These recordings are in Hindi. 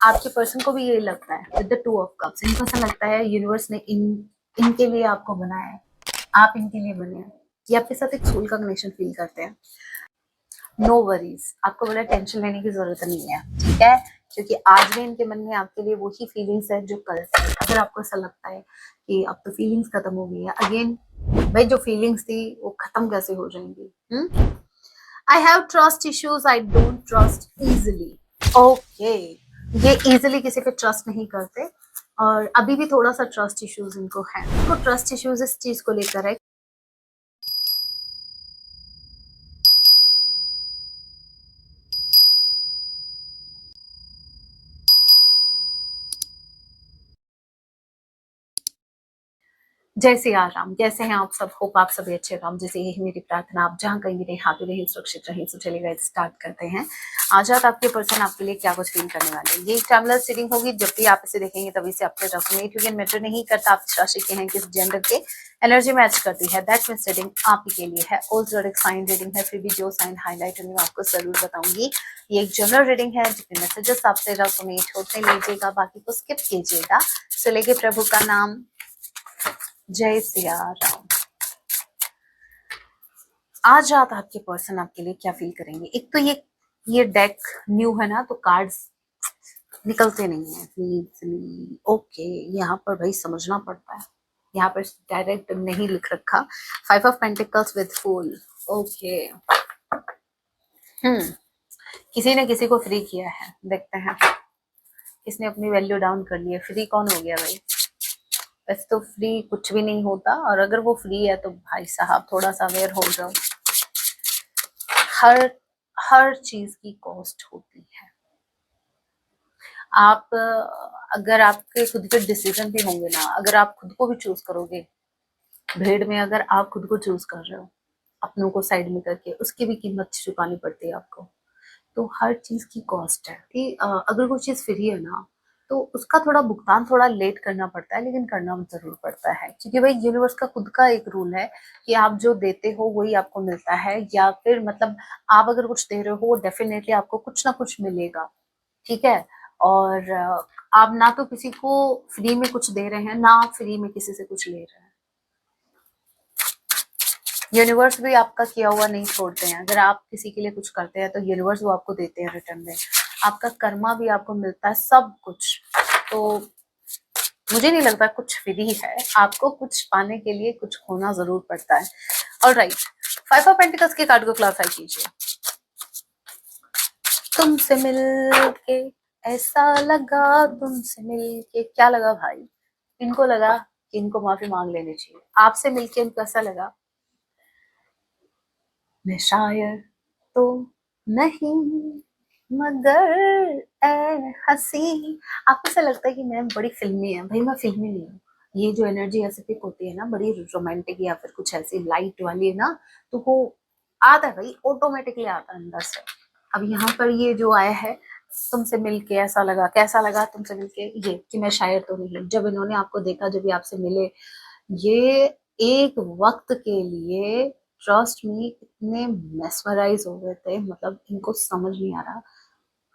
आपके पर्सन को भी ये लगता है विद द 2 ऑफ कप्स। इनको ऐसा लगता है यूनिवर्स ने इनके लिए आपको बनाया है, आप इनके लिए बने हैं। ये आपके साथ एक सोल का कनेक्शन फील करते हैं। नो वरीज, आपको बड़ा टेंशन लेने की जरूरत नहीं है, ठीक है, क्योंकि आज भी इनके मन में आपके लिए वही फीलिंग्स है जो कल से। अगर आपको ऐसा लगता है कि अब तो फीलिंग्स खत्म हो गई है, अगेन भाई जो फीलिंग्स थी वो खत्म कैसे हो जाएंगी? I have trust issues, I don't trust easily. Okay, ये इजिली किसी पे ट्रस्ट नहीं करते और अभी भी थोड़ा सा ट्रस्ट इश्यूज इनको है। इनको ट्रस्ट इश्यूज इस चीज को लेकर है जय सिया राम। कैसे हैं आप सब? होप आप सभी अच्छे राम, जैसे यही मेरी प्रार्थना। आप जहाँ कहीं भी रहे, हाथी रहे, सुरक्षित रहे। तो चलिए स्टार्ट करते हैं। आज रात आपके पर्सन आपके लिए क्या कुछ फील करने वाले हैं। ये एक टाइमलेस रीडिंग होगी, जब भी आप इसे देखेंगे तभी से आपके रेजोनेट होगी। मैटर नहीं करता आप राशि के हैं, किस जेंडर के, एनर्जी मैच करती है, दैट मींस रीडिंग आप ही के लिए है। ऑल जोडिक साइन रीडिंग है, फिर भी जो साइन हाईलाइट होंगे आपको जरूर बताऊंगी। ये एक जनरल रीडिंग है, जितने मैसेजेस आपसे रेजोनेट होते लीजिएगा, बाकी को स्किप कीजिएगा। तो लेके प्रभु का नाम, जय सिया राम। आज रात आपके पर्सन आपके लिए क्या फील करेंगे। एक तो ये डेक न्यू है ना, तो कार्ड्स निकलते नहीं है। ओके, यहाँ पर भाई समझना पड़ता है, यहाँ पर डायरेक्ट नहीं लिख रखा। 5 of pentacles with fool. Okay, किसी ने किसी को फ्री किया है, देखते हैं किसने अपनी वैल्यू डाउन कर ली है। फ्री कौन हो गया भाई? वैसे तो फ्री कुछ भी नहीं होता, और अगर वो फ्री है तो भाई साहब थोड़ा सा अवेयर हो जाओ। हर हर चीज की कॉस्ट होती है। आप अगर आपके खुद के डिसीजन भी होंगे ना, अगर आप खुद को भी चूज करोगे भीड़ में, अगर आप खुद को चूज कर रहे हो अपनों को साइड में करके, उसकी भी कीमत चुकानी पड़ती है आपको। तो हर चीज की कॉस्ट है कि अगर कोई चीज फ्री है ना, तो उसका थोड़ा भुगतान थोड़ा लेट करना पड़ता है, लेकिन करना जरूर पड़ता है, क्योंकि भाई यूनिवर्स का खुद का एक रूल है कि आप जो देते हो वही आपको मिलता है। या फिर मतलब आप अगर कुछ दे रहे हो, डेफिनेटली आपको कुछ ना कुछ मिलेगा, ठीक है। और आप ना तो किसी को फ्री में कुछ दे रहे हैं, ना आप फ्री में किसी से कुछ ले रहे हैं। यूनिवर्स भी आपका किया हुआ नहीं छोड़ते हैं। अगर आप किसी के लिए कुछ करते हैं तो यूनिवर्स वो आपको देते हैं रिटर्न में। आपका कर्मा भी आपको मिलता है, सब कुछ। तो मुझे नहीं लगता कुछ फ्री है, आपको कुछ पाने के लिए कुछ खोना जरूर पड़ता है। ऑलराइट, 5 ऑफ पेंटिकल्स के कार्ड को क्लैरिफाई कीजिए। तुमसे मिलके ऐसा लगा, तुमसे मिलके क्या लगा भाई? इनको लगा कि इनको माफी मांग लेनी चाहिए। आपसे मिलके इनको ऐसा लगा मैं शायर तो नहीं, मगर ए हंसी। आपको ऐसा लगता है कि मैं बड़ी फिल्मी है, भाई मैं फिल्मी नहीं हूँ। ये जो एनर्जी ऐसे पिक होती है ना, बड़ी रोमांटिक या फिर कुछ ऐसी लाइट वाली है ना, तो वो आता है भाई, ऑटोमेटिकली आता है अंदर से। अब यहाँ पर ये जो आया है, तुमसे मिलके ऐसा लगा, कैसा लगा तुमसे मिलके, ये कि मैं शायर तो नहीं। जब इन्होंने आपको देखा, जब भी आपसे मिले, ये एक वक्त के लिए ट्रस्ट में इतने मेस्मराइज हो गए थे, मतलब इनको समझ नहीं आ रहा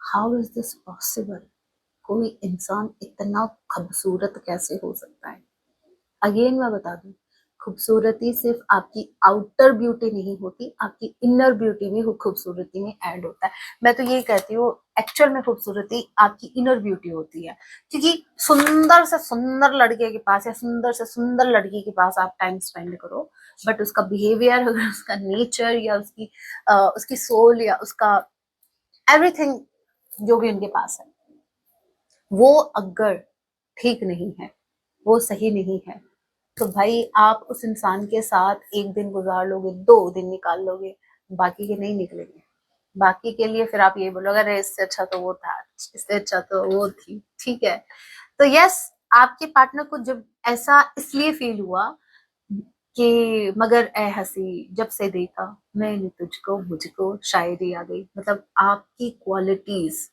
हाउ इज दिस पॉसिबल, कोई इंसान इतना खूबसूरत कैसे हो सकता है। अगेन मैं बता दूं, खूबसूरती सिर्फ आपकी आउटर ब्यूटी नहीं होती, आपकी इनर ब्यूटी भी खूबसूरती में ऐड होता है। मैं तो ये कहती हूँ, एक्चुअल में खूबसूरती आपकी इनर ब्यूटी होती है। क्योंकि सुंदर से सुंदर लड़के के पास या सुंदर से सुंदर लड़की के पास आप टाइम स्पेंड करो, बट उसका बिहेवियर, अगर उसका नेचर या उसकी सोल या उसका एवरीथिंग जो भी उनके पास है, वो अगर ठीक नहीं है, वो सही नहीं है, तो भाई आप उस इंसान के साथ एक दिन गुजार लोगे, 2 दिन निकाल लोगे, बाकी के नहीं निकलेंगे। बाकी के लिए फिर आप ये बोलोगे अरे इससे अच्छा तो वो था, इससे अच्छा तो वो थी, ठीक है। तो यस, आपके पार्टनर को जब ऐसा इसलिए फील हुआ कि मगर ए हंसी, जब से देखा मैंने तुझको, मुझको शायरी आ गई। मतलब आपकी क्वालिटीज,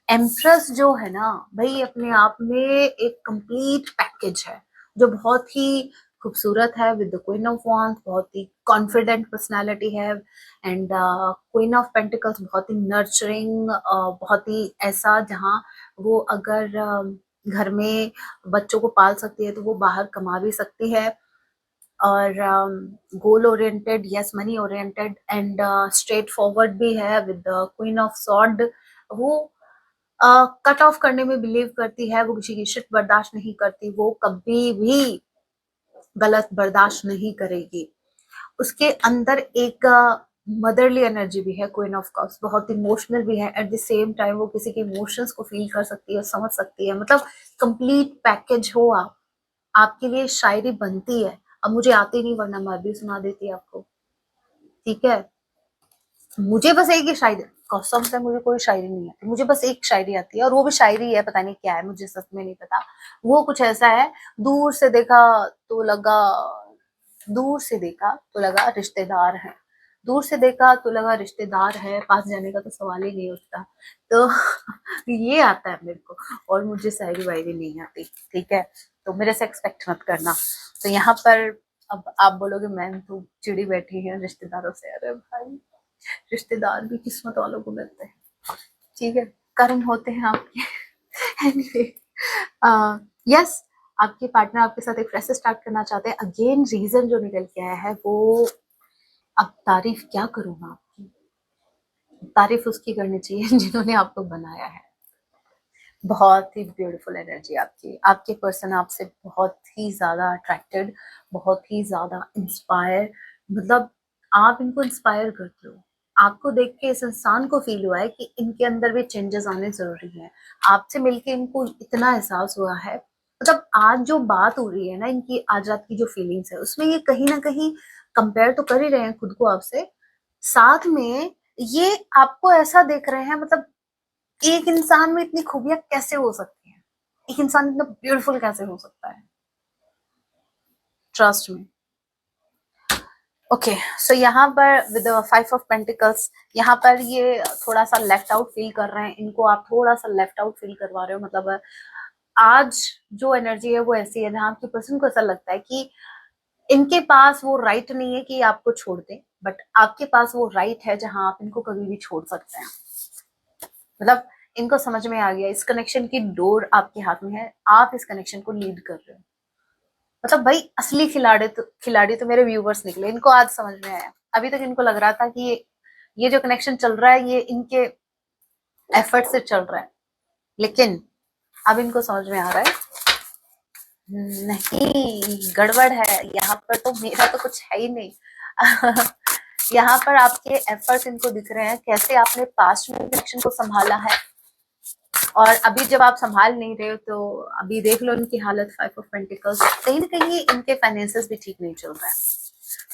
एम्प्रेस जो है ना भाई, अपने आप में एक कंप्लीट पैकेज है, जो बहुत ही खूबसूरत है with the queen of wands, बहुत ही कॉन्फिडेंट पर्सनालिटी है। एंड क्वीन ऑफ पेंटिकल्स बहुत ही नर्चरिंग, बहुत ही ऐसा जहाँ वो अगर घर में बच्चों को पाल सकती है तो वो बाहर कमा भी सकती है। और goal oriented, yes money oriented and straight forward भी है with the queen of sword. वो कट ऑफ करने में बिलीव करती है, वो किसी की शिट बर्दाश्त नहीं करती, वो कभी भी गलत बर्दाश्त नहीं करेगी। उसके अंदर एक मदरली एनर्जी भी है क्वीन ऑफ कप्स, बहुत इमोशनल भी है। एट द सेम टाइम वो किसी के इमोशंस को फील कर सकती है, समझ सकती है, मतलब कंप्लीट पैकेज हो आप। आपके लिए शायरी बनती है। अब मुझे आती नहीं, वरना मैं भी सुना देती आपको, ठीक है। मुझे बस एक ही शायरी, कसम से मुझे कोई शायरी नहीं आती, मुझे बस एक शायरी आती है और वो भी शायरी है, पता नहीं क्या है, मुझे सच में नहीं पता। वो कुछ ऐसा है, दूर से देखा तो लगा, दूर से देखा तो लगा रिश्तेदार है, दूर से देखा तो लगा रिश्तेदार है, पास जाने का तो सवाल ही नहीं उठता। तो ये आता है मेरे को, और मुझे शायरी वायरी नहीं आती, ठीक है। तो मेरे से एक्सपेक्ट मत करना। तो यहाँ पर अब आप बोलोगे मैम तो चिड़ी बैठी है रिश्तेदारों से, अरे भाई रिश्तेदार भी किस्मत वालों को मिलते हैं, ठीक है, कर्म होते हैं आपके। एनीवे, यस, आपके पार्टनर आपके साथ एक फ्रेश स्टार्ट करना चाहते हैं। अगेन रीजन जो निकल के आया है वो, अब तारीफ क्या करूँ मैं आपकी, तारीफ उसकी करनी चाहिए जिन्होंने आपको बनाया है। बहुत ही ब्यूटीफुल एनर्जी आपकी, आपके पर्सन आपसे बहुत ही ज्यादा अट्रैक्टेड, बहुत ही ज्यादा इंस्पायर, मतलब आप इनको इंस्पायर करते हो। आपको देख के इस इंसान को फील हुआ है कि इनके अंदर भी चेंजेस आने जरूरी है। आपसे मिलके इनको इतना एहसास हुआ है, मतलब आज जो बात हो रही है ना इनकी, आज रात की जो फीलिंग्स है उसमें ये कहीं ना कहीं कंपेयर तो कर ही रहे हैं खुद को आपसे, साथ में ये आपको ऐसा देख रहे हैं, मतलब एक इंसान में इतनी खूबियां कैसे हो सकती हैं, एक इंसान इतना ब्यूटीफुल कैसे हो सकता है, ट्रस्ट में। ओके, सो यहाँ पर विद 5 ऑफ पेंटिकल्स, यहाँ पर ये थोड़ा सा लेफ्ट आउट फील कर रहे हैं, इनको आप थोड़ा सा लेफ्ट आउट फील करवा रहे हो। मतलब आज जो एनर्जी है वो ऐसी है जहाँ आपकी पर्सन को ऐसा लगता है कि इनके पास वो राइट नहीं है कि आपको छोड़ दें, बट आपके पास वो राइट है जहां आप इनको कभी भी छोड़ सकते हैं। मतलब इनको समझ में आ गया, इस कनेक्शन की डोर आपके हाथ में है, आप इस कनेक्शन को लीड कर रहे हो। मतलब भाई असली खिलाड़ी तो मेरे व्यूवर्स निकले, इनको आज समझ में आया। अभी तक इनको लग रहा था कि ये जो कनेक्शन चल रहा है ये इनके एफर्ट से चल रहा है, लेकिन अब इनको समझ में आ रहा है नहीं, गड़बड़ है यहाँ पर, तो मेरा तो कुछ है ही नहीं। यहाँ पर आपके एफर्ट्स इनको दिख रहे हैं, कैसे आपने पास्ट में कनेक्शन को संभाला है, और अभी जब आप संभाल नहीं रहे हो तो अभी देख लो इनकी हालत। 5 ऑफ पेंटिकल्स, कहीं ना कहीं इनके फाइनेंसेस भी ठीक नहीं चल रहा है।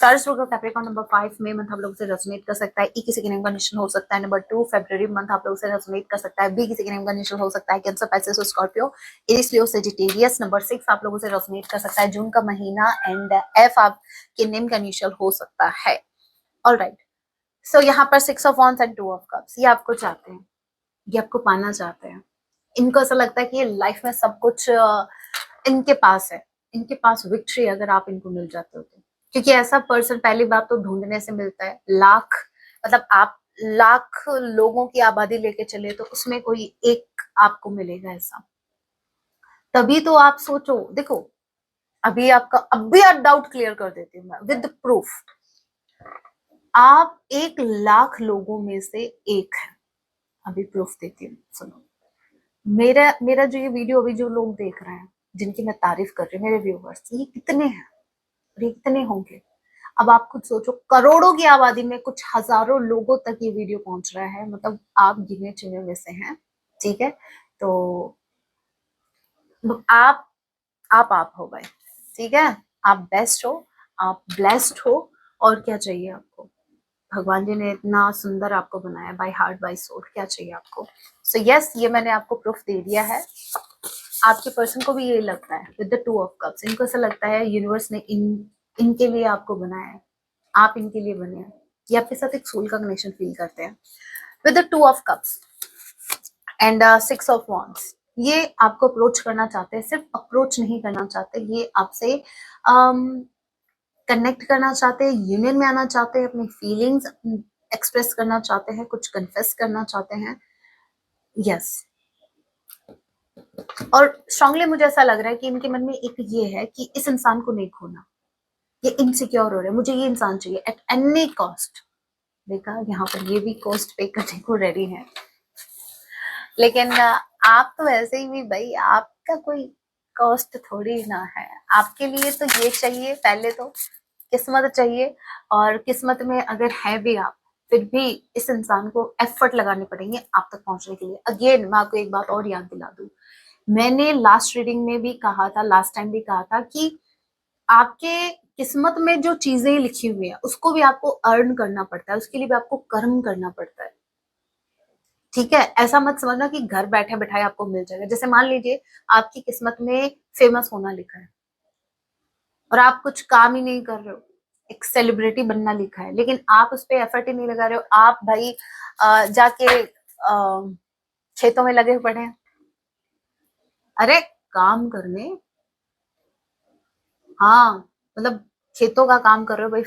टॉरस रोग कैप्रिकॉर्न नंबर 5 में मंथ आप लोगों से रेजोनेट कर सकता है। ई किसी के नेम का निश्चल हो सकता है। नंबर 2 फरवरी मंथ आप लोगों से रेजोनेट कर सकता है। बी किसी के नेम का निश्चल हो सकता है। कैंसर, पाइसेस और स्कॉर्पियो। एरीज, लियो, सेजिटेरियस। नंबर 6 आप लोगों से रेजोनेट कर सकता है जून का महीना। एंड एफ आपके नेम का निश्चल हो सकता है। ऑलराइट, सो यहाँ पर 6 of wands and 2 of cups, ये आपको चाहते हैं, ये आपको पाना चाहते हैं। इनको ऐसा लगता है कि ये लाइफ में सब कुछ इनके पास है, इनके पास विक्ट्री अगर आप इनको मिल जाते हो तो। क्योंकि ऐसा पर्सन पहली बात तो ढूंढने से मिलता है, लाख, मतलब आप लाख लोगों की आबादी लेके चले तो उसमें कोई एक आपको मिलेगा ऐसा। तभी तो आप सोचो, देखो अभी आपका, अब भी आप डाउट क्लियर कर देती हूँ मैं विद प्रूफ। आप 1 लाख लोगों में से एक है, अभी प्रूफ देती हूँ, सुनो। मेरा मेरा जो ये वीडियो अभी जो लोग देख रहे हैं, जिनकी मैं तारीफ कर रही हूँ, मेरे व्यूवर्स, ये कितने हैं और ये कितने होंगे। अब आप खुद सोचो, करोड़ों की आबादी में कुछ हजारों लोगों तक ये वीडियो पहुंच रहा है, मतलब आप गिने चुने में से हैं, ठीक है। तो आप आप हो गए, ठीक है। आप बेस्ट हो, आप ब्लेस्ड हो, और क्या चाहिए आपको। भगवान जी ने इतना सुंदर आपको बनाया, बाय हार्ट बाय सोल, क्या चाहिए आपको। सो यस, ये मैंने आपको प्रूफ दे दिया है। आपके पर्सन को भी ये लगता है विद द 2 ऑफ कप्स, इनको ऐसा लगता है यूनिवर्स ने इनके लिए आपको बनाया है, आप इनके लिए बने हैं। ये आपके साथ एक सोल का कनेक्शन फील करते हैं with the 2 of cups and 6 of wands। ये आपको अप्रोच करना चाहते हैं, सिर्फ अप्रोच नहीं करना चाहते, ये आपसे कनेक्ट करना चाहते हैं, यूनियन में आना चाहते हैं, अपनी फीलिंग्स एक्सप्रेस करना चाहते हैं, कुछ कन्फेस करना चाहते हैं। यस, और स्ट्रांगली मुझे ऐसा लग रहा है कि इनके मन में एक ये है कि इस इंसान को नहीं खोना, ये इनसिक्योर हो रहे हैं, मुझे ये इंसान चाहिए एट एनी कॉस्ट। देखा, यहाँ पर ये भी कॉस्ट पे करने को रेडी है। लेकिन आप तो ऐसे ही भी भाई, आपका कोई कॉस्ट थोड़ी ना है। आपके लिए तो ये चाहिए, पहले तो किस्मत चाहिए, और किस्मत में अगर है भी आप, फिर भी इस इंसान को एफर्ट लगाने पड़ेंगे आप तक पहुंचने के लिए। अगेन मैं आपको एक बात और याद दिला दूं, मैंने लास्ट रीडिंग में भी कहा था, लास्ट टाइम भी कहा था कि आपके किस्मत में जो चीजें लिखी हुई है उसको भी आपको अर्न करना पड़ता है, उसके लिए भी आपको कर्म करना पड़ता है। ठीक है, ऐसा मत समझना कि घर बैठे बैठाए आपको मिल जाएगा। जैसे मान लीजिए आपकी किस्मत में फेमस होना लिखा है और आप कुछ काम ही नहीं कर रहे हो, एक सेलिब्रिटी बनना लिखा है, लेकिन आप उस पर एफर्ट ही नहीं लगा रहे हो। आप भाई जाके खेतों में लगे पड़े हैं। अरे काम करने, हाँ, मतलब खेतों का काम कर रहे हो भाई,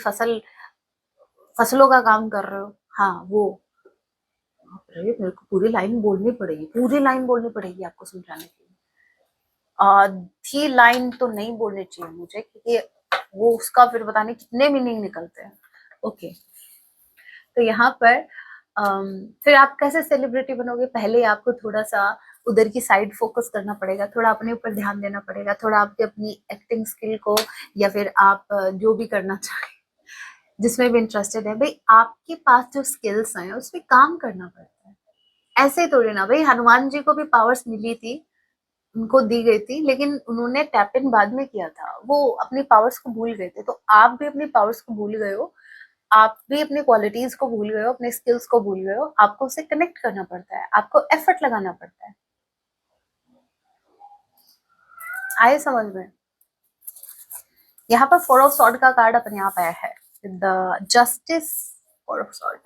फसलों का काम कर रहे हो। हाँ वो, अरे मेरे को पूरी लाइन बोलनी पड़ेगी, पूरी लाइन बोलनी पड़ेगी आपको समझाने के लिए। आधी लाइन तो नहीं बोलनी चाहिए मुझे, क्योंकि वो उसका फिर पता नहीं कितने मीनिंग निकलते हैं। ओके, तो यहाँ पर फिर आप कैसे सेलिब्रिटी बनोगे? पहले आपको थोड़ा सा उधर की साइड फोकस करना पड़ेगा, थोड़ा अपने ऊपर ध्यान देना पड़ेगा, थोड़ा आपकी अपनी एक्टिंग स्किल को, या फिर आप जो भी करना चाहें, जिसमें भी इंटरेस्टेड है भाई, आपके पास जो स्किल्स हैं उसमें काम करना पड़ता है। ऐसे थोड़ी ना भाई, हनुमान जी को भी पावर्स मिली थी, उनको दी गई थी, लेकिन उन्होंने टैप इन बाद में किया था, वो अपनी पावर्स को भूल गए थे। तो आप भी अपनी पावर्स को भूल गए हो, आप भी अपनी क्वालिटीज को भूल गए हो, अपने स्किल्स को भूल गए हो, आपको उसे कनेक्ट करना पड़ता है, आपको एफर्ट लगाना पड़ता है। आए समझ में? यहाँ पर फोर ऑफ सॉर्ड का कार्ड अपने आप आया है, the justice, four of sword.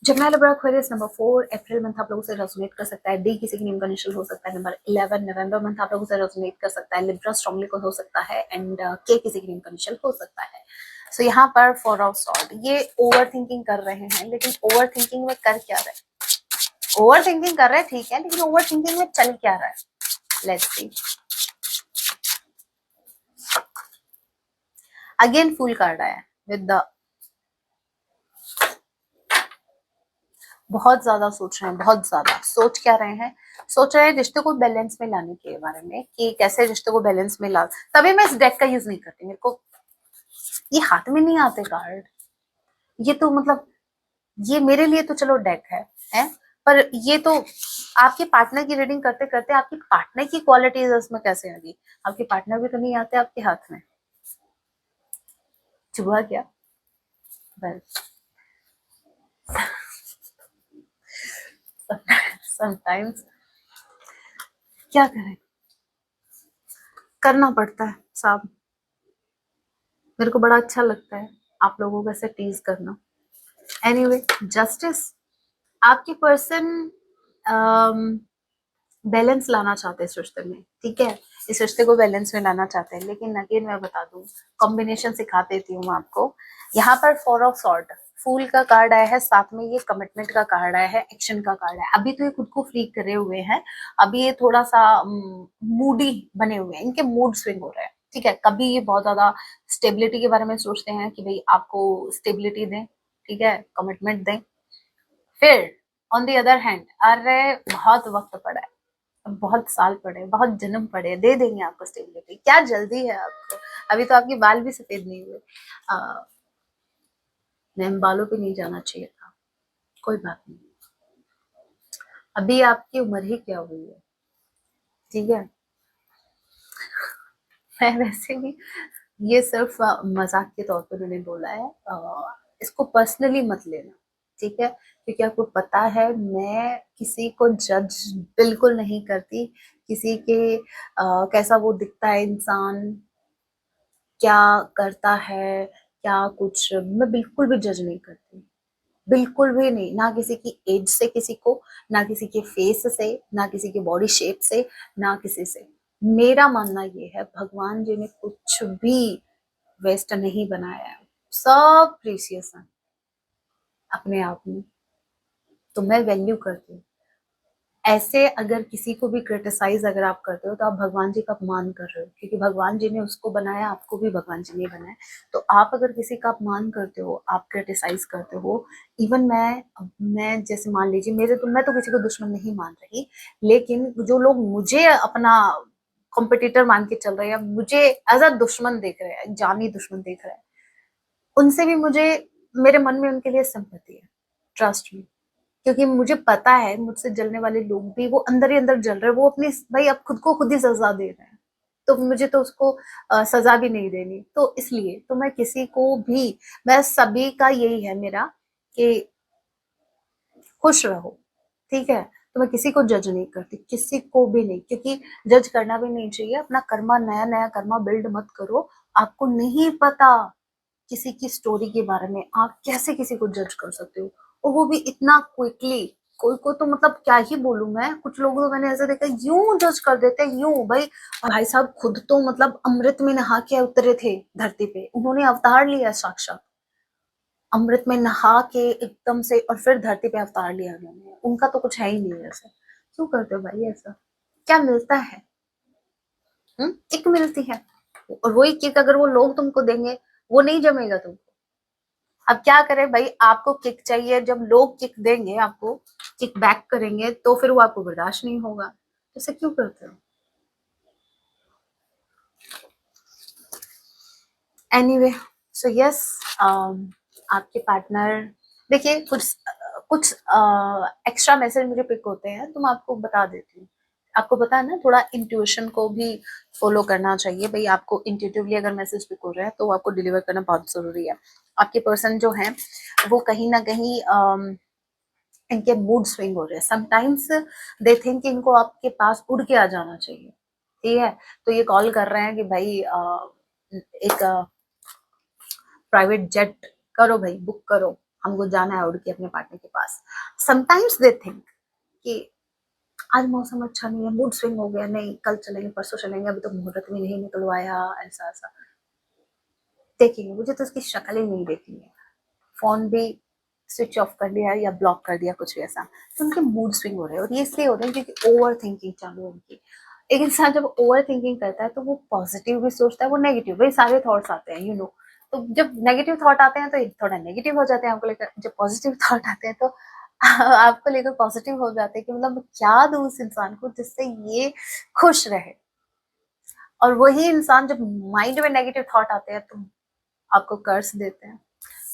Jamuna Libra Aquarius number 4 April month आप लोगों से रेजोनेट कर सकता है। डी किसी की नेम का इनिशियल हो सकता है। नंबर 11 नवंबर मंथ आप लोगों से रेजोनेट कर सकता है। लिब्रा स्ट्रांगली को हो सकता है, एंड के किसी की नेम का इनिशियल हो सकता है। सो यहाँ पर फोर ऑफ सॉर्ड, ये ओवर थिंकिंग कर रहे हैं, लेकिन ओवर थिंकिंग में कर क्या रहे? ओवर थिंकिंग कर रहे हैं ठीक है, लेकिन ओवर थिंकिंग में चल क्या रहा है? Let's see. Again full card आया विद द, बहुत ज्यादा सोच रहे हैं, बहुत ज्यादा सोच क्या रहे हैं? सोच रहे हैं रिश्ते को बैलेंस में लाने के बारे में, कि कैसे रिश्ते को बैलेंस में ला। तभी मैं इस डेक का यूज नहीं करती, मेरे को ये हाथ में नहीं आते कार्ड। ये तो मतलब, ये मेरे लिए तो चलो डेक है, पर ये तो आपके पार्टनर की रीडिंग करते करते आपकी पार्टनर की क्वालिटीज उसमें कैसे आ गई? आपके पार्टनर भी तो नहीं आते आपके हाथ में। चुहा क्या? बस समटाइम्स क्या करें, करना पड़ता है साहब। मेरे को बड़ा अच्छा लगता है आप लोगों को ऐसे टीज करना। एनीवे, जस्टिस, आपकी पर्सन बैलेंस लाना चाहते हैं इस रिश्ते में, ठीक है, इस रिश्ते को बैलेंस में लाना चाहते हैं। लेकिन अगेन मैं बता दूं, कॉम्बिनेशन सिखा देती हूँ आपको। यहाँ पर फोर ऑफ सॉर्ड, फूल का कार्ड आया है, साथ में ये कमिटमेंट का कार्ड आया है, एक्शन का कार्ड है। अभी तो ये खुद को फ्री करे हुए हैं, अभी ये थोड़ा सा मूडी बने हुए हैं, इनके मूड स्विंग हो रहे हैं। ठीक है, कभी ये बहुत ज्यादा स्टेबिलिटी के बारे में सोचते हैं कि भाई आपको स्टेबिलिटी दें, ठीक है, कमिटमेंट दें। फिर ऑन दी अदर हैंड, अरे बहुत वक्त पड़ा है, बहुत साल पड़े, बहुत जन्म पड़े, दे देंगे आपको स्टेबिलिटी, क्या जल्दी है आपको? अभी तो आपके बाल भी सफेद नहीं हुए। मैम बालों पे नहीं जाना चाहिए था, कोई बात नहीं, अभी आपकी उम्र ही क्या हुई है, ठीक है। मैं वैसे भी ये सिर्फ मजाक के तौर पे मैंने बोला है, इसको पर्सनली मत लेना, ठीक है, क्योंकि आपको पता है मैं किसी को जज बिल्कुल नहीं करती, किसी के कैसा वो दिखता है इंसान, क्या करता है, क्या कुछ, मैं बिल्कुल भी जज नहीं करती, बिल्कुल भी नहीं, ना किसी की एज से किसी को, ना किसी के फेस से, ना किसी के बॉडी शेप से, ना किसी से। मेरा मानना ये है, भगवान जी ने कुछ भी वेस्ट नहीं बनाया है, सब प्रीसियस है अपने आप में। तो मैं वैल्यू करती हूँ। ऐसे अगर किसी को भी क्रिटिसाइज अगर आप करते हो तो आप भगवान जी का अपमान कर रहे हो, क्योंकि भगवान जी ने उसको बनाया, आपको भी भगवान जी ने बनाया। तो आप अगर किसी का अपमान करते हो, आप क्रिटिसाइज करते हो, इवन मैं जैसे मान लीजिए, मेरे तो मैं तो किसी को दुश्मन नहीं मान रही, लेकिन जो लोग मुझे अपना कॉम्पिटिटर मान के चल रहे हैं, मुझे एज अ दुश्मन देख रहे हैं, जानी दुश्मन देख रहे हैं, उनसे भी मुझे, मेरे मन में उनके लिए सिंपैथी है, ट्रस्ट मी। क्योंकि मुझे पता है मुझसे जलने वाले लोग भी वो अंदर ही अंदर जल रहे हैं, वो अपनी भाई अब खुद को खुद ही सजा दे रहे हैं। तो मुझे तो उसको सजा भी नहीं देनी, तो इसलिए तो मैं किसी को भी, मैं सभी का यही है मेरा कि खुश रहो, ठीक है। तो मैं किसी को जज नहीं करती, किसी को भी नहीं, क्योंकि जज करना भी नहीं चाहिए। अपना कर्मा, नया नया कर्मा बिल्ड मत करो। आपको नहीं पता किसी की स्टोरी के बारे में, आप कैसे किसी को जज कर सकते हो, और वो भी इतना क्विकली। कोई को तो मतलब क्या ही बोलूं मैं, कुछ लोग तो मैंने ऐसे देखा यूं जज कर देते हैं, यूं भाई। भाई साहब खुद तो मतलब अमृत में नहा के उतरे थे धरती पे, उन्होंने अवतार लिया साक्षात, अमृत में नहा के एकदम से, और फिर धरती पे अवतार लिया उन्होंने। उनका तो कुछ है ही नहीं ऐसा। क्यों करते हो भाई ऐसा? क्या मिलता है? एक मिलती है, और वही किक अगर वो लोग तुमको देंगे, वो नहीं जमेगा तुमको। अब क्या करें भाई, आपको किक चाहिए, जब लोग किक देंगे आपको, किक बैक करेंगे, तो फिर वो आपको बर्दाश्त नहीं होगा। ऐसे क्यों करते हो? एनीवे, सो यस, आपके पार्टनर, देखिए कुछ एक्स्ट्रा मैसेज मुझे पिक होते हैं, तो मैं आपको बता देती हूँ। आपको पता है ना, थोड़ा इंट्यूशन को भी फॉलो करना चाहिए भाई। आपको इंट्यूटिवली अगर मैसेज पिक हो रहा है, तो वो आपको डिलीवर करना बहुत जरूरी है। आपके पर्सन जो है, वो कहीं ना कहीं इनके मूड स्विंग हो रहे हैं समटाइम्स। दे थिंक इनको आपके पास उड़ के आ जाना चाहिए, ठीक है। तो ये कॉल कर रहे हैं कि भाई एक प्राइवेट जेट करो भाई, बुक करो, हमको जाना है उड़ के अपने पार्टनर के पास। समटाइम्स दे थिंक कि आज मौसम अच्छा नहीं है, मूड स्विंग हो गया, नहीं कल चलेंगे, परसों चलेंगे, अभी तो मुहूर्त भी नहीं निकलवाया, ऐसा ऐसा। देखेंगे, मुझे तो उसकी शक्ल ही नहीं देखनी है। फोन भी स्विच ऑफ कर लिया या ब्लॉक कर दिया, कुछ भी ऐसा। तो उनके मूड स्विंग हो रहे हैं, और ये इसलिए हो रहे हैं क्योंकि ओवर थिंकिंग चालू है उनकी। एक इंसान जब ओवर थिंकिंग करता है, तो वो पॉजिटिव भी सोचता है, वो नेगेटिव, वही सारे थॉट्स आते हैं, तो जब नेगेटिव थॉट आते हैं तो थोड़ा नेगेटिव हो जाते हैं आपको लेकर, जब पॉजिटिव थॉट आते हैं तो आपको लेकर पॉजिटिव हो जाते हैं कि मतलब क्या दूं उस इंसान को जिससे ये खुश रहे। और वही इंसान जब माइंड में नेगेटिव थॉट आते हैं, तो आपको कर्ज देते हैं।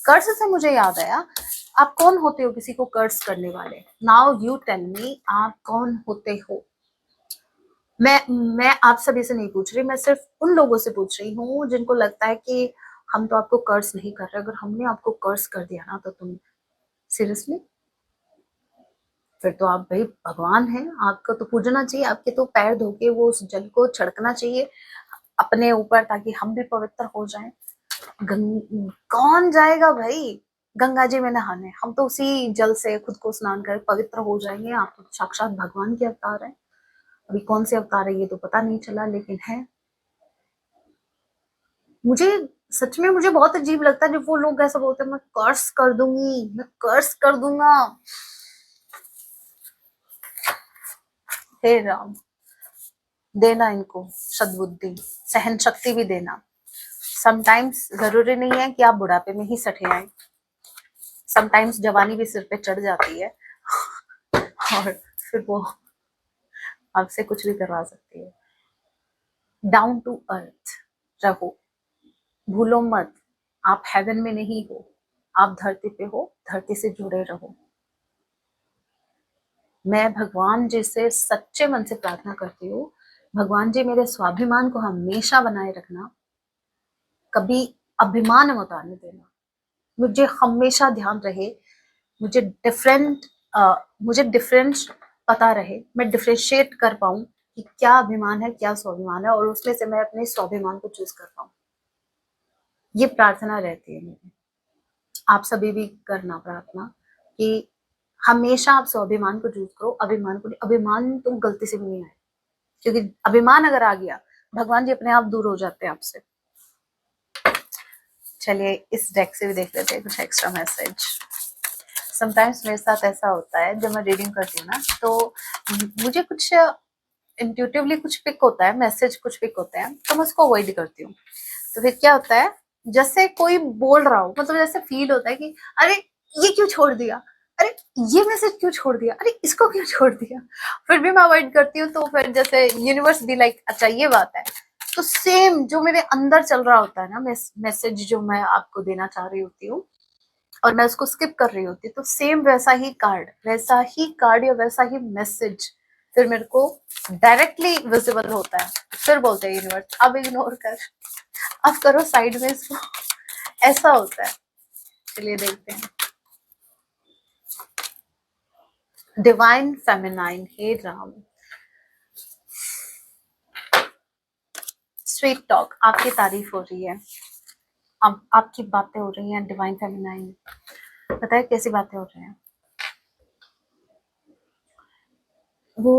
कर्ज से मुझे याद आया, आप कौन होते हो किसी को कर्ज करने वाले? नाउ यू टेल मी, आप कौन होते हो? मैं आप सभी से नहीं पूछ रही, मैं सिर्फ उन लोगों से पूछ रही हूँ जिनको लगता है कि हम तो आपको कर्ज नहीं कर रहे, अगर हमने आपको कर्ज कर दिया ना, तो तुम सीरियसली, फिर तो आप भाई भगवान हैं, आपको तो पूजना चाहिए, आपके तो पैर धो के वो उस जल को छिड़कना चाहिए अपने ऊपर, ताकि हम भी पवित्र हो जाएं। कौन जाएगा भाई गंगा जी में नहाने? हम तो उसी जल से खुद को स्नान कर पवित्र हो जाएंगे। आप तो साक्षात भगवान के अवतार हैं। अभी कौन से अवतार है ये तो पता नहीं चला, लेकिन है। मुझे सच में मुझे बहुत अजीब लगता है जब वो लोग ऐसा बोलते हैं, मैं कर्स कर दूंगी, मैं कर्स कर दूंगा। हे राम, देना इनको सद्बुद्धि, सहन शक्ति भी देना। समटाइम्स जरूरी नहीं है कि आप बुढ़ापे में ही सठे आए, समटाइम्स जवानी भी सिर पे चढ़ जाती है और फिर वो आपसे कुछ भी करवा सकती है। डाउन टू अर्थ रहो, भूलो मत, आप हेवन में नहीं हो, आप धरती पे हो, धरती से जुड़े रहो। मैं भगवान जी से सच्चे मन से प्रार्थना करती हूँ, भगवान जी मेरे स्वाभिमान को हमेशा बनाए रखना, कभी अभिमान मत आने देना। मुझे हमेशा ध्यान रहे, मुझे डिफरेंट मुझे डिफरेंस पता रहे, मैं डिफरेंशिएट कर पाऊं कि क्या अभिमान है, क्या स्वाभिमान है, और उसमें से मैं अपने स्वाभिमान को चूज कर पाऊं। ये प्रार्थना रहती है मेरी। आप सभी भी करना प्रार्थना कि हमेशा आप स्वाभिमान को चूज करो, अभिमान को नहीं। अभिमान तो गलती से भी नहीं आए, क्योंकि अभिमान अगर आ गया, भगवान जी अपने आप दूर हो जाते हैं आपसे। चलिए इस डेक से भी देख लेते हैं कुछ एक्स्ट्रा मैसेज। समटाइम्स मेरे साथ ऐसा होता है जब मैं रीडिंग करती हूँ ना, तो मुझे कुछ इंट्यूटिवली कुछ पिक होता है, मैसेज कुछ पिक होते हैं, तो मैं उसको अवॉइड करती हूँ। तो फिर क्या होता है, जैसे कोई बोल रहा हो, मतलब जैसे फील होता है कि अरे ये क्यों छोड़ दिया, अरे ये मैसेज क्यों छोड़ दिया, अरे इसको क्यों छोड़ दिया, फिर भी मैं अवॉइड करती हूँ। तो फिर जैसे यूनिवर्स भी लाइक अच्छा ये बात है, तो सेम जो मेरे अंदर चल रहा होता है ना, मैसेज जो मैं आपको देना चाह रही होती हूँ और मैं उसको स्किप कर रही होती, तो सेम वैसा ही कार्ड या वैसा ही मैसेज फिर मेरे को डायरेक्टली विजिबल होता है। फिर बोलते हैं यूनिवर्स अब इग्नोर कर, अब करो साइड में इसको, ऐसा होता है। चलिए देखते हैं। डिवाइन फेमिनाइन, हे राम। स्वीट टॉक, आपकी तारीफ हो रही है, अब आपकी बातें हो रही हैं डिवाइन फेमिनाइन। पता है कैसी बातें हो रही हैं, वो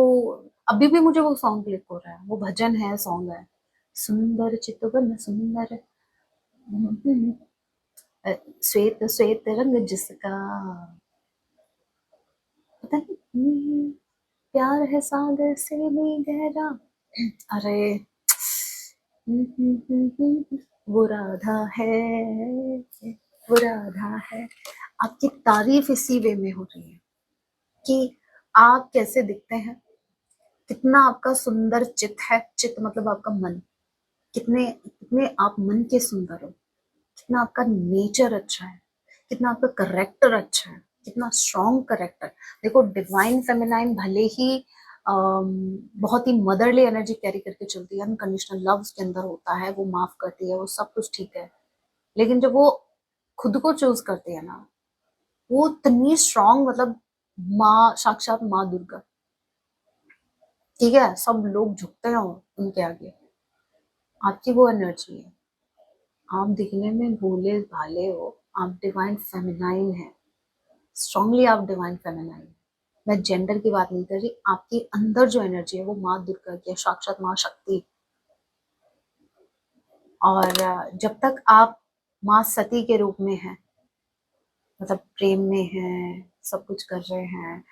अभी भी मुझे वो सॉन्ग क्लिक हो रहा है, वो भजन है, सॉन्ग है, सुंदर चितवन सुंदर, श्वेत श्वेत रंग जिसका, पता नहीं, प्यार है सागर से भी गहरा, अरे वो राधा है, वो राधा है। आपकी तारीफ इसी वे में हो रही है कि आप कैसे दिखते हैं, कितना आपका सुंदर चित है, चित मतलब आपका मन, कितने कितने आप मन के सुंदर हो, कितना आपका नेचर अच्छा है, कितना आपका करेक्टर अच्छा है, कितना स्ट्रॉन्ग करेक्टर। देखो डिवाइन फेमिनाइन भले ही बहुत ही मदरली एनर्जी कैरी करके चलती है, अनकंडीशनल लव उसके अंदर होता है, वो माफ करती है, वो सब कुछ ठीक है, लेकिन जब वो खुद को चूज करती है ना, वो इतनी स्ट्रॉन्ग, मतलब माँ, साक्षात माँ दुर्गा, ठीक है, सब लोग झुकते हैं उनके आगे। आपकी वो एनर्जी है, आप दिखने में भोले भाले हो, आप डिवाइन फेमिनाइन है, स्ट्रांगली आप डिवाइन फेमिनाइन। मैं जेंडर की बात नहीं कर रही, आपके अंदर जो एनर्जी है वो माँ दुर्गा की है, साक्षात माँ शक्ति। और जब तक आप माँ सती के रूप में हैं, मतलब प्रेम में हैं, सब कुछ कर रहे हैं,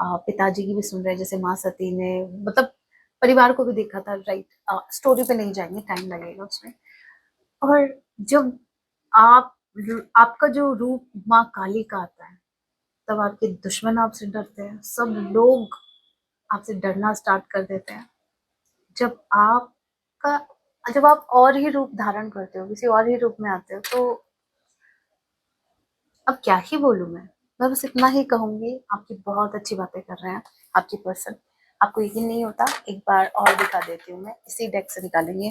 पिताजी की भी सुन रहे हैं, जैसे माँ सती ने मतलब परिवार को भी देखा था, राइट। स्टोरी पे नहीं जाएंगे, टाइम लगेगा उसमें। और जब आप आपका जो रूप माँ काली का आता है, तब आपके दुश्मन आपसे डरते हैं, सब लोग आपसे डरना स्टार्ट कर देते हैं। जब आपका जब आप और ही रूप धारण करते हो, किसी और ही रूप में आते हो, तो अब क्या ही बोलूं मैं बस इतना ही कहूंगी, आपकी बहुत अच्छी बातें कर रहे हैं आपकी पर्सन। आपको यकीन नहीं होता, एक बार और दिखा देती हूँ, मैं इसी डेक से निकालेंगे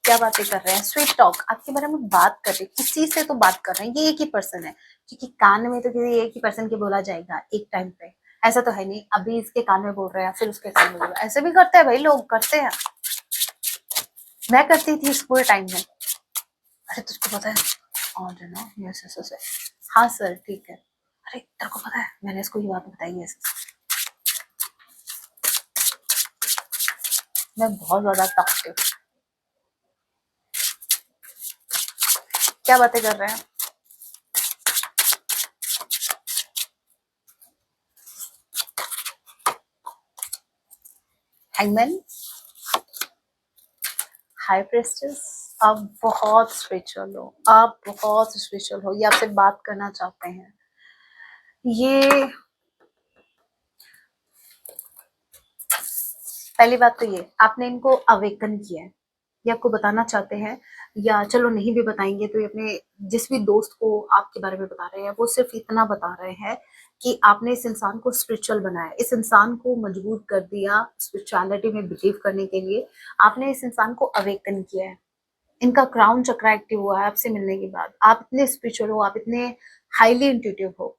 क्या बातें कर रहे हैं। स्वीट टॉक, आपके बारे में बात कर रहे हैं, किसी से तो बात कर रहे हैं, ये एक ही पर्सन है, क्योंकि कान में तो किसी एक ही पर्सन के बोला जाएगा एक टाइम पे, ऐसा तो है नहीं अभी इसके कान में बोल रहे हैं फिर उसके कान में बोल रहे हैं, ऐसे भी करते हैं भाई, लोग करते हैं, मैं करती थी स्कूल टाइम में। अरे तुझको पता है, और नो यस यस यस, हाँ सर ठीक है, अरे तेरे को पता है मैंने इसको ये बात बताई है ऐसे। मैं बहुत ज्यादा टॉक्सिव, क्या बातें कर रहे हैं। हैंगमैन, हाई प्रेस्टेस, आप बहुत स्पिरिचुअल हो, आप बहुत स्पिरिचुअल हो, ये आपसे बात करना चाहते हैं। ये पहली बात तो ये आपने इनको अवेकन किया है, ये आपको बताना चाहते हैं, या चलो नहीं भी बताएंगे तो ये अपने जिस भी दोस्त को आपके बारे में बता रहे हैं, वो सिर्फ इतना बता रहे हैं कि आपने इस इंसान को स्पिरिचुअल बनाया, इस इंसान को मजबूर कर दिया स्पिरिचुअलिटी में बिलीव करने के लिए, आपने इस इंसान को अवेकन किया है। इनका क्राउन चक्र एक्टिव हुआ है आपसे मिलने के बाद, आप इतने स्पिरिचुअल हो, आप इतने हाईली इंट्यूटिव हो,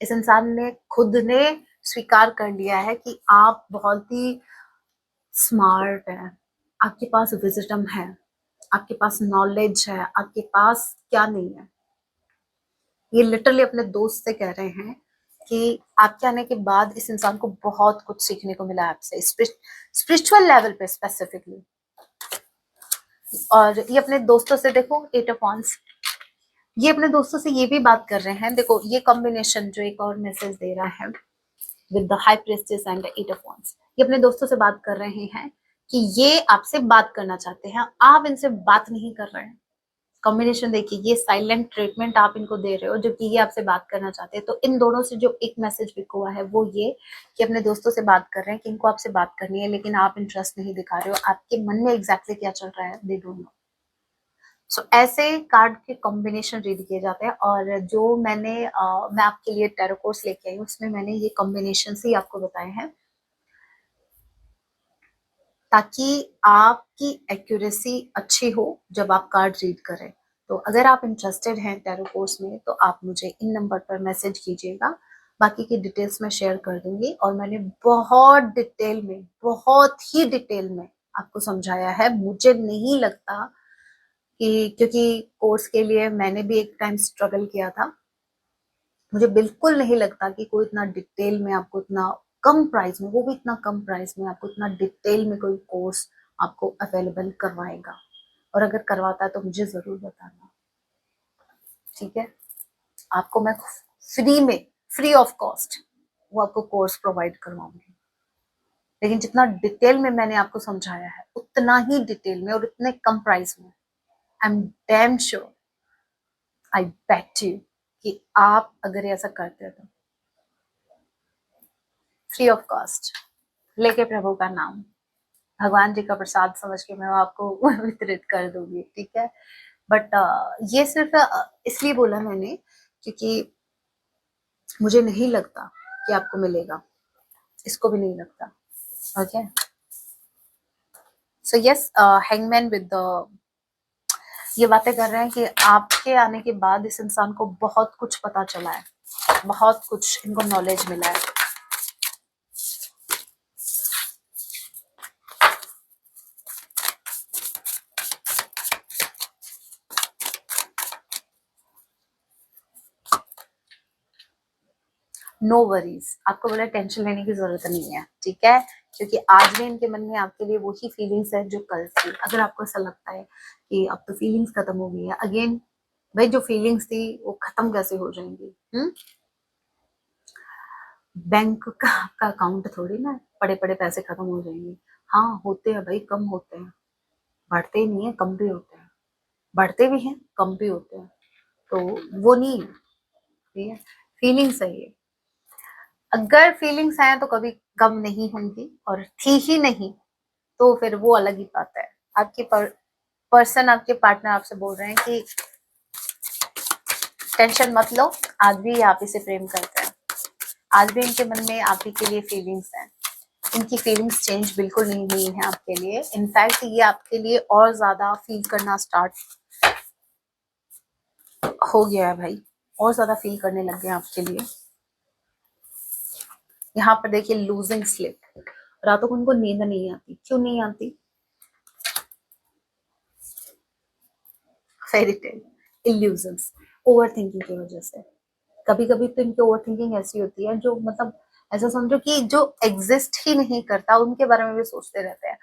इस इंसान ने खुद ने स्वीकार कर लिया है कि आप बहुत ही स्मार्ट है, आपके पास विजडम है, आपके पास नॉलेज है, आपके पास क्या नहीं है। ये लिटरली अपने दोस्त से कह रहे हैं कि आपके आने के बाद इस इंसान को बहुत कुछ सीखने को मिला आपसे, स्पिरिचुअल लेवल पे स्पेसिफिकली। और ये अपने दोस्तों से देखो, 8 ऑफ वांड्स, ये अपने दोस्तों से ये भी बात कर रहे हैं। देखो ये कॉम्बिनेशन जो एक और मैसेज दे रहा है with the high priestess and the 8 of wands, ये अपने दोस्तों से बात कर रहे हैं कि ये आपसे बात करना चाहते हैं, आप इनसे बात नहीं कर रहे हैं। कॉम्बिनेशन देखिए, ये साइलेंट ट्रीटमेंट आप इनको दे रहे हो जबकि ये आपसे बात करना चाहते हैं। तो इन दोनों से जो एक मैसेज पिक हुआ है वो ये कि अपने दोस्तों से बात कर रहे हैं कि इनको आपसे बात करनी है, लेकिन आप इंटरेस्ट नहीं दिखा रहे हो। आपके मन में एग्जैक्टली क्या चल रहा है, दे डोंट नो। सो ऐसे कार्ड के कॉम्बिनेशन रीड किए जाते हैं। और जो मैं आपके लिए टैरो कोर्स लेके आई हूँ, उसमें मैंने ये कॉम्बिनेशन ही आपको बताए हैं ताकि आपकी एक्यूरेसी अच्छी हो जब आप कार्ड रीड करें। तो अगर आप इंटरेस्टेड हैं टैरो कोर्स में तो आप मुझे इन नंबर पर मैसेज कीजिएगा, बाकी की डिटेल्स मैं शेयर कर दूंगी। और मैंने बहुत ही डिटेल में आपको समझाया है। मुझे नहीं लगता कि, क्योंकि कोर्स के लिए मैंने भी एक टाइम स्ट्रगल किया था, मुझे बिल्कुल नहीं लगता कि कोई इतना डिटेल में आपको, इतना कम प्राइस में, वो भी इतना कम प्राइस में आपको इतना डिटेल में कोई कोर्स आपको अवेलेबल करवाएगा। और अगर करवाता है तो मुझे जरूर बताना, ठीक है। आपको मैं फ्री में, फ्री ऑफ कॉस्ट वो आपको कोर्स प्रोवाइड करवाऊंगी। लेकिन जितना डिटेल में मैंने आपको समझाया है उतना ही डिटेल में और इतने कम प्राइस में, I am damn sure, I bet you कि आप अगर ऐसा करते हो तो फ्री ऑफ कॉस्ट लेके प्रभु का नाम, भगवान जी का प्रसाद समझ के मैं आपको वितरित कर दूंगी, ठीक है। बट ये सिर्फ इसलिए बोला मैंने क्योंकि मुझे नहीं लगता कि आपको मिलेगा, इसको भी नहीं लगता। Okay, so yes, hangman with the, ये बातें कर रहे हैं कि आपके आने के बाद इस इंसान को बहुत कुछ पता चला है, बहुत कुछ इनको नॉलेज मिला है। नो वरीज, आपको बोला टेंशन लेने की जरूरत नहीं है, ठीक है। क्योंकि आज भी इनके मन में आपके लिए वही फीलिंग्स है जो कल थी। अगर आपको ऐसा लगता है कि अब तो फीलिंग्स खत्म हो गई है, अगेन भाई जो फीलिंग्स थी वो खत्म कैसे हो जाएंगी? बैंक का आपका अकाउंट थोड़ी ना पड़े पड़े पैसे खत्म हो जाएंगे। हाँ होते हैं भाई, कम होते हैं, बढ़ते ही नहीं है, कम भी होते हैं, बढ़ते भी हैं, कम भी होते हैं। तो वो नहीं है, ठीक है। फीलिंग्स है ये, अगर फीलिंग्स हैं तो कभी कम नहीं होंगी, और थी ही नहीं तो फिर वो अलग ही बात है। आपके पर्सन, आपके पार्टनर आपसे बोल रहे हैं कि टेंशन मत लो, आज भी आप इसे प्रेम करते हैं, आज भी इनके मन में आप ही के लिए फीलिंग्स हैं। इनकी फीलिंग्स चेंज बिल्कुल नहीं हुई है आपके लिए। इनफैक्ट ये आपके लिए और ज्यादा फील करना स्टार्ट हो गया है भाई, और ज्यादा फील करने लग गए आपके लिए। यहाँ पर देखिए लूजिंग स्लिप, रातों को उनको नींद नहीं आती। क्यों नहीं आती? Fairy tale, illusions, over thinking की वजह से। कभी कभी तो इनकी ओवर थिंकिंग ऐसी होती है जो मतलब ऐसा समझो कि जो एग्जिस्ट ही नहीं करता उनके बारे में भी सोचते रहते हैं।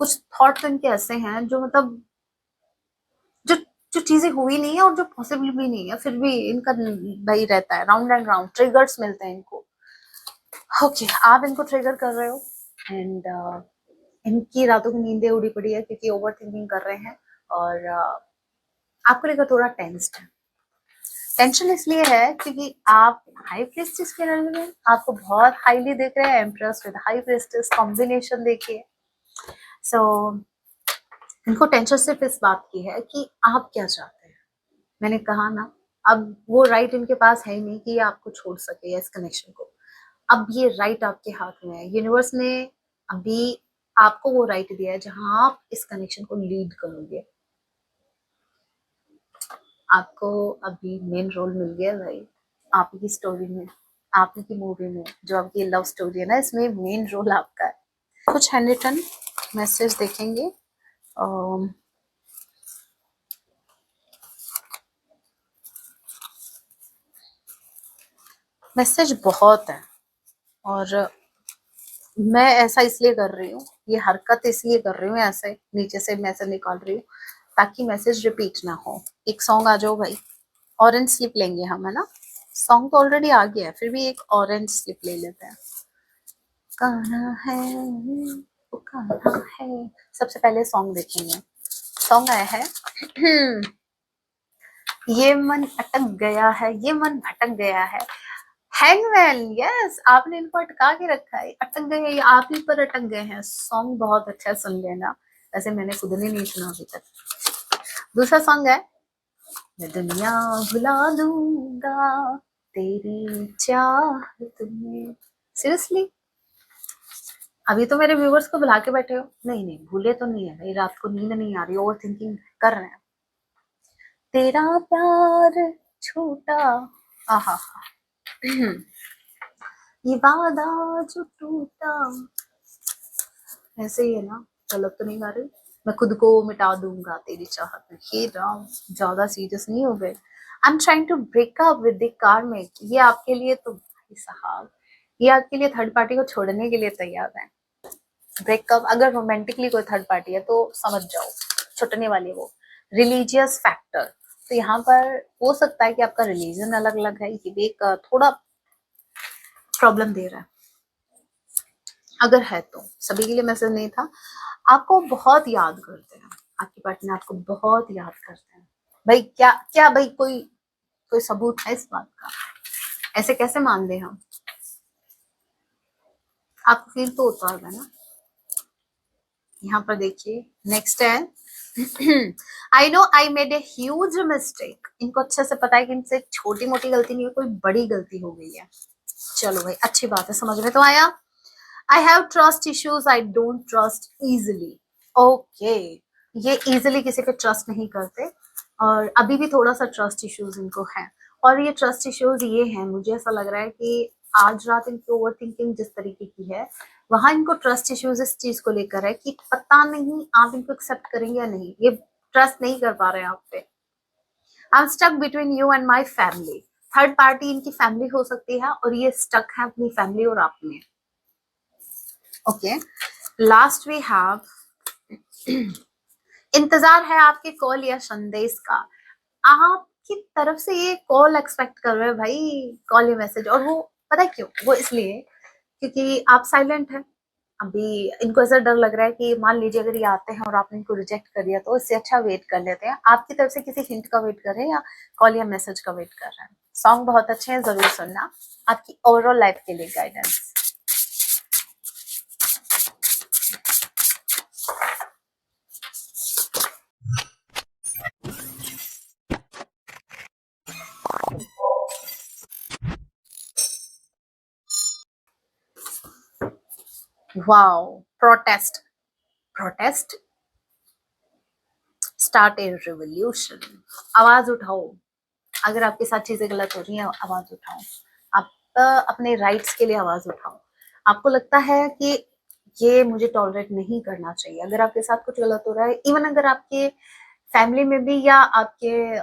कुछ थॉट तो इनके ऐसे हैं जो मतलब जो जो चीजें हुई नहीं है और जो पॉसिबल भी नहीं है, फिर भी इनका वही रहता है, राउंड एंड राउंड ट्रिगर्स मिलते हैं इनको। ओके, आप इनको ट्रिगर कर रहे हो एंड इनकी रातों की नींदें उड़ी पड़ी है क्योंकि ओवर थिंकिंग कर रहे हैं। और आपको लेकर थोड़ा टेंस्ड है। टेंशन इसलिए है क्योंकि आप हाई प्रेस्टिज के एनर्जी में, आपको बहुत हाईली देख रहे हैं। Empress with high prestige combination देखिए। सो इनको टेंशन सिर्फ इस बात की है कि आप क्या चाहते हैं। मैंने कहा ना, अब वो राइट इनके पास है ही नहीं कि ये आपको छोड़ सके इस कनेक्शन को। अब ये राइट आपके हाथ में है। यूनिवर्स ने अभी आपको वो राइट दिया है जहां आप इस कनेक्शन को लीड करोगे। आपको अभी मेन रोल मिल गया भाई, आप ही की स्टोरी में, आप ही की मूवी में। जो आपकी लव स्टोरी है ना, इसमें मेन रोल आपका है। कुछ हैंड रिटन मैसेज देखेंगे। मैसेज बहुत है और मैं ऐसा इसलिए कर रही हूँ, ये हरकत इसलिए कर रही हूँ, ऐसे नीचे से मैसेज निकाल रही हूँ ताकि मैसेज रिपीट ना हो। एक सॉन्ग आ जाओ भाई, ऑरेंज स्लिप लेंगे हम, है ना? सॉन्ग तो ऑलरेडी आ गया है, फिर भी एक ऑरेंज स्लिप ले लेते हैं। कहाँ है वो, कहाँ है? सबसे पहले सॉन्ग देखेंगे। सॉन्ग आया है ये मन अटक गया है, ये मन भटक गया है। हैंगमैन, यस, आपने इनको अटका के रखा है, अटक गए, ये आप ही पर अटक गए हैं। सॉन्ग बहुत अच्छा है, सुन लेना। वैसे मैंने खुद ने नहीं सुना अभी तक। दूसरा सॉन्ग है मैं दुनिया भुला दूंगा तेरी चाहत में। सीरियसली, अभी तो मेरे व्यूवर्स को बुला के बैठे हो? नहीं नहीं, भूले तो नहीं है भाई, रात को नींद नहीं आ रही, ओवर थिंकिंग कर रहे हैं। तेरा प्यार छूटा, आहा, ये वादा जो टूटा, ऐसे ही है ना? गलत तो नहीं गा रही? मैं खुद को मिटा दूंगा तेरी चाहत में। हे राम, ज्यादा सीरियस नहीं हो गए? I am trying to break up with the karmic. ये आपके लिए तो भाई साहब, ये आपके लिए थर्ड पार्टी को छोड़ने के लिए तैयार है। ब्रेकअप, अगर रोमांटिकली कोई थर्ड पार्टी है तो समझ जाओ, छुटने वाली है वो। रिलीजियस फैक्टर, तो यहाँ पर हो सकता है कि आपका रिलीजन अलग अलग है, ये भी एक थोड़ा प्रॉब्लम दे रहा है। अगर है तो सभी के लिए मैसेज नहीं था। आपको बहुत याद करते हैं, आपके पार्टनर आपको बहुत याद करते हैं भाई। क्या क्या भाई, कोई कोई सबूत है इस बात का? ऐसे कैसे मान ले हम? आपको फील तो होता होगा ना? यहाँ पर देखिए, नेक्स्ट है I know I made a huge mistake. इनको अच्छे से पता है कि इनसे छोटी मोटी गलती नहीं है, कोई बड़ी गलती हो गई है। चलो भाई, अच्छी बात है, समझ में तो आया। I have trust issues, I don't trust easily. Okay, ये इजिली किसी पे ट्रस्ट नहीं करते और अभी भी थोड़ा सा ट्रस्ट इश्यूज इनको है। और ये ट्रस्ट इश्यूज ये हैं, मुझे ऐसा लग रहा है कि आज रात इनकी ओवर थिंकिंग जिस तरीके की है, वहां इनको ट्रस्ट इश्यूज इस चीज को लेकर है कि पता नहीं आप इनको एक्सेप्ट करेंगे या नहीं। ये ट्रस्ट नहीं कर पा रहे हैं आप पे। I am stuck between you and my family. Third party इनकी फैमिली हो सकती है और ये स्टक है अपनी फैमिली और आप में। ओके, लास्ट वी हैव इंतजार है आपके कॉल या संदेश का। आपकी तरफ से ये कॉल एक्सपेक्ट कर रहे हैं भाई, कॉल या मैसेज। और वो पता है क्यों? वो इसलिए क्योंकि आप साइलेंट हैं। अभी इनको ऐसा डर लग रहा है कि मान लीजिए अगर ये आते हैं और आपने इनको रिजेक्ट कर दिया तो इससे अच्छा वेट कर लेते हैं। आपकी तरफ से किसी हिंट का वेट कर रहे हैं या कॉल या मैसेज का वेट कर रहे हैं। सॉन्ग बहुत अच्छे हैं, जरूर सुनना, आपकी ओवरऑल लाइफ के लिए guidance. Wow, protest, protest, start a revolution. आवाज उठाओ, अगर आपके साथ चीजें गलत हो रही हैं आवाज उठाओ। आप अपने राइट्स के लिए आवाज उठाओ। आपको लगता है कि ये मुझे टॉलरेट नहीं करना चाहिए, अगर आपके साथ कुछ गलत हो रहा है, इवन अगर आपके फैमिली में भी या आपके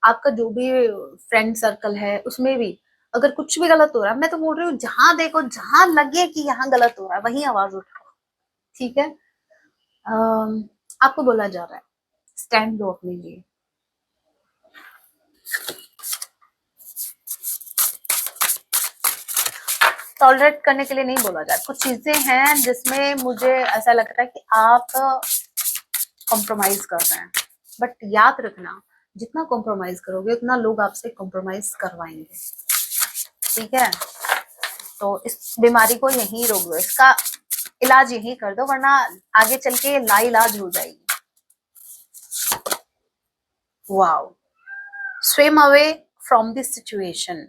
आपका जो भी फ्रेंड सर्कल है उसमें भी अगर कुछ भी गलत हो रहा है, मैं तो बोल रही हूँ जहां देखो, जहां लगे कि यहाँ गलत हो रहा है वहीं आवाज उठाओ। ठीक है? आपको बोला जा रहा है स्टैंड लो अपने लिए। टॉलरेट करने के लिए नहीं बोला जाए। कुछ चीजें हैं जिसमें मुझे ऐसा लगता है कि आप कॉम्प्रोमाइज कर रहे हैं, बट याद रखना जितना कॉम्प्रोमाइज करोगे उतना लोग आपसे कॉम्प्रोमाइज करवाएंगे। ठीक है? तो इस बीमारी को यहीं रोक दो, इसका इलाज यहीं कर दो, वरना आगे चल के लाइलाज हो जाएगी। Wow, swim away from this situation.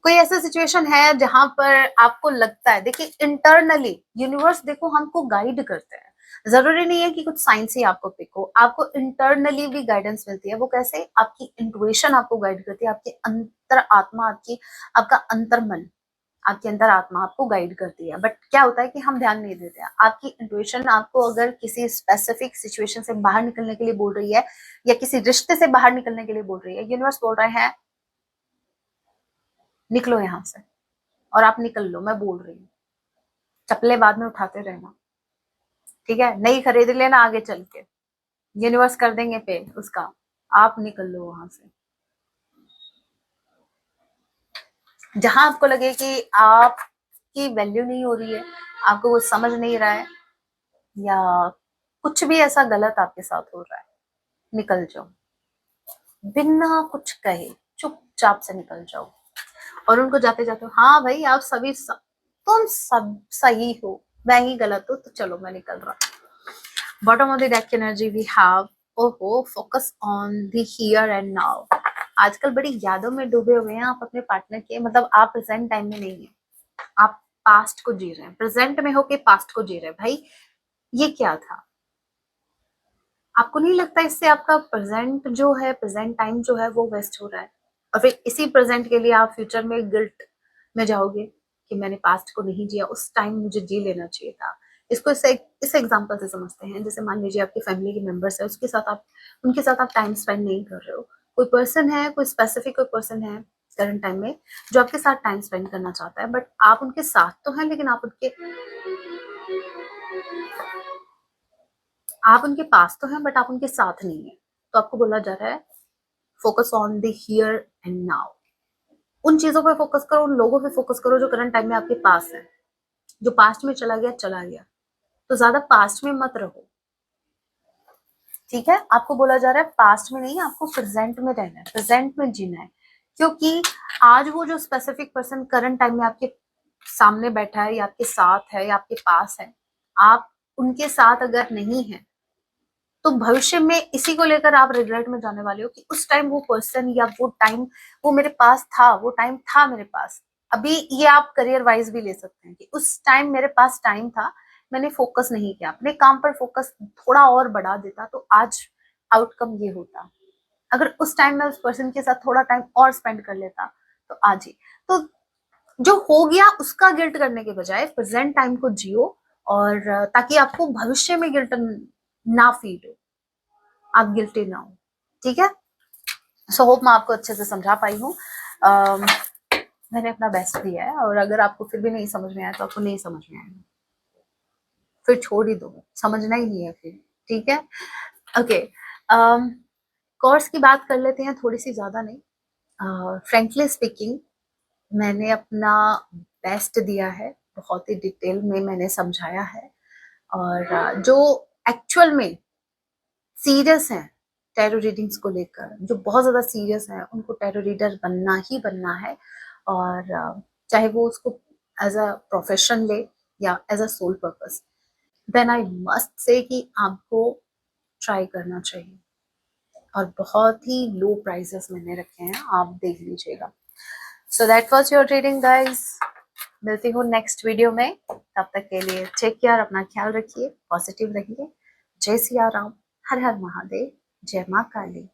कोई ऐसा सिचुएशन है जहां पर आपको लगता है, देखिए इंटरनली यूनिवर्स देखो हमको गाइड करते हैं। जरूरी नहीं है कि कुछ साइंस ही आपको पिक हो, आपको इंटरनली भी गाइडेंस मिलती है। वो कैसे? आपकी इंट्यूशन आपको गाइड करती है, आपकी अंतर आत्मा, आपका अंतर मन, आपकी अंतर आत्मा आपको गाइड करती है। बट क्या होता है कि हम ध्यान नहीं देते हैं। आपकी इंट्यूशन आपको अगर किसी स्पेसिफिक सिचुएशन से बाहर निकलने के लिए बोल रही है या किसी रिश्ते से बाहर निकलने के लिए बोल रही है, यूनिवर्स बोल रहे हैं निकलो यहाँ से, और आप निकल लो, मैं बोल रही हूँ। चप्पलें बाद में उठाते रहना, ठीक है? नहीं खरीद लेना आगे चल के, यूनिवर्स कर देंगे पे उसका। आप निकल लो वहां से। जहां आपको लगे कि आपकी वैल्यू नहीं हो रही है, आपको वो समझ नहीं रहा है, या कुछ भी ऐसा गलत आपके साथ हो रहा है, निकल जाओ, बिना कुछ कहे चुपचाप से निकल जाओ। और उनको जाते जाते, हाँ भाई आप तुम सब सही हो, मैं ही गलत हूँ, तो चलो मैं निकल रहा। Bottom of the deck energy we have, ओहो, focus on the here and now. आजकल बड़ी यादों में डूबे हुए हैं आप अपने पार्टनर के, मतलब आप प्रेजेंट टाइम में नहीं है, आप पास्ट को जी रहे हैं, प्रेजेंट में होके पास्ट को जी रहे हैं। भाई ये क्या था? आपको नहीं लगता इससे आपका प्रेजेंट जो है, प्रेजेंट टाइम जो है वो वेस्ट हो रहा है, और फिर इसी प्रेजेंट के लिए आप फ्यूचर में गिल्ट में जाओगे कि मैंने पास्ट को नहीं जिया, उस टाइम मुझे जी लेना चाहिए था। इसको इस एग्जांपल से समझते हैं, जैसे मान लीजिए आपकी फैमिली के मेंबर्स है, उनके साथ आप टाइम स्पेंड नहीं कर रहे हो। कोई पर्सन है, कोई स्पेसिफिक कोई पर्सन है करंट टाइम में जो आपके साथ टाइम स्पेंड करना चाहता है, बट आप उनके साथ तो हैं, लेकिन आप उनके पास तो हैं, बट आप उनके साथ नहीं है। तो आपको बोला जा रहा है focus on the here and now. उन चीजों पे फोकस करो, उन लोगों पे फोकस करो जो करंट टाइम में आपके पास है। जो पास्ट में चला गया चला गया, तो ज्यादा पास्ट में मत रहो, ठीक है? आपको बोला जा रहा है पास्ट में नहीं, आपको प्रेजेंट में रहना है, प्रेजेंट में जीना है। क्योंकि आज वो जो स्पेसिफिक पर्सन करंट टाइम में आपके सामने बैठा है, या आपके साथ है, या आपके पास है, आप उनके साथ अगर नहीं है, तो भविष्य में इसी को लेकर आप रिग्रेट में जाने वाले हो कि उस टाइम वो पर्सन या वो टाइम वो मेरे पास था, वो टाइम था मेरे पास। अभी ये आप करियर वाइज भी ले सकते हैं कि उस टाइम मेरे पास टाइम था, मैंने फोकस नहीं किया, अपने काम पर फोकस थोड़ा और बढ़ा देता तो आज आउटकम ये होता। अगर उस टाइम मैं उस पर्सन के साथ थोड़ा टाइम और स्पेंड कर लेता तो आज ही। तो जो हो गया उसका गिल्ट करने के बजाय प्रेजेंट टाइम को जियो, और ताकि आपको भविष्य में गिल्ट ना फील हो, आप गिल्टी ना हो, ठीक है? सो होप मैं आपको अच्छे से समझा पाई हूँ। मैंने अपना बेस्ट दिया है, और अगर आपको फिर भी नहीं समझ में आया तो आपको नहीं समझ में आएगा, फिर छोड़ ही दो, समझना ही नहीं है फिर, ठीक है? ओके, कोर्स की बात कर लेते हैं, थोड़ी सी ज्यादा नहीं। फ्रेंकली स्पीकिंग, मैंने अपना बेस्ट दिया है, बहुत ही डिटेल में मैंने समझाया है, और जो एक्चुअल में सीरियस हैं टैरो रीडिंग्स को लेकर, जो बहुत ज्यादा सीरियस है, उनको टैरो रीडर बनना ही बनना है। और चाहे वो उसको एज अ प्रोफेशन ले या as a sole purpose, then I must say कि आपको ट्राई करना चाहिए। और बहुत ही लो प्राइसेस मैंने रखे हैं, आप देख लीजिएगा। So that was your reading guys. मिलती हूँ नेक्स्ट वीडियो में, तब तक के लिए टेक केयर, अपना ख्याल रखिए, पॉजिटिव रहिए। जय सिया राम, हर हर महादेव, जय माँ काली।